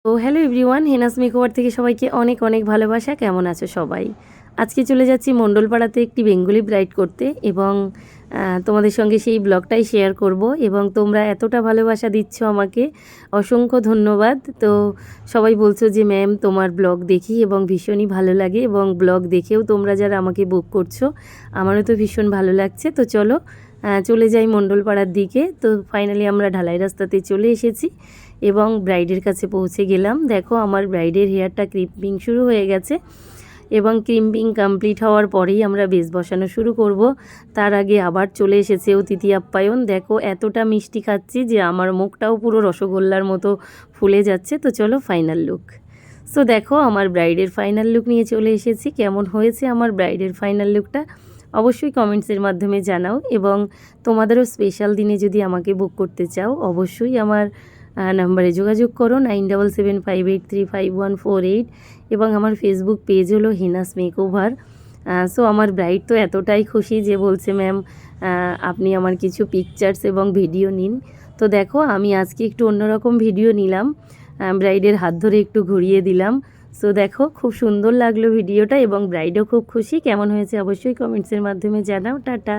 তো hello everyone, হেনাস makeover থেকে সবাইকে অনেক অনেক ভালোবাসা। কেমন আছো সবাই? আজকে চলে যাচ্ছি মণ্ডলপাড়াতে একটি বেঙ্গলি ব্রাইড করতে এবং তোমাদের সঙ্গে সেই ব্লগটাই শেয়ার করব এবং তোমরা এতটা ভালোবাসা দিচ্ছ আমাকে, অসংখ্য ধন্যবাদ। তো সবাই বলছো যে ম্যাম তোমার ব্লগ দেখি এবং ভীষণই ভালো লাগে এবং ব্লগ দেখেও তোমরা যারা আমাকে বুক করছো আমারও তো ভীষণ ভালো লাগছে। তো চলো চলে যাই মণ্ডলপাড়ার দিকে। তো ফাইনালি আমরা ঢালাই রাস্তাতে চলে এসেছি এবং ব্রাইডের কাছে পৌঁছে গেলাম। দেখো আমার ব্রাইডের হেয়ারটা ক্রিম্পিং শুরু হয়ে গেছে এবং ক্রিম্পিং কমপ্লিট হওয়ার পরেই আমরা বেশ বসানো শুরু করব। তার আগে আবার চলে এসেছে অতিথি আপ্যায়ন। দেখো এতটা মিষ্টি খাচ্ছি যে আমার মুখটাও পুরো রসগোল্লার মতো ফুলে যাচ্ছে। তো চলো ফাইনাল লুক। সো দেখো আমার ব্রাইডের ফাইনাল লুক নিয়ে চলে এসেছি। কেমন হয়েছে আমার ব্রাইডের ফাইনাল লুকটা অবশ্যই কমেন্টসের মাধ্যমে জানাও এবং তোমাদেরও স্পেশাল দিনে যদি আমাকে বুক করতে চাও অবশ্যই আমার নাম্বারে যোগাযোগ করো 9775835148 এবং আমার ফেসবুক পেজ হলো হিনাস মেকওভার। সো আমার ব্রাইড তো এতটাই খুশি যে বলছে ম্যাম আপনি আমার কিছু পিকচার্স এবং ভিডিও নিন। তো দেখো আমি আজকে একটু অন্যরকম ভিডিও নিলাম, ব্রাইডের হাত ধরে একটু ঘুরিয়ে দিলাম। সো দেখো খুব সুন্দর লাগলো ভিডিওটা এবং ব্রাইডও খুব খুশি। কেমন হয়েছে অবশ্যই কমেন্টসের মাধ্যমে জানাও। টাটা।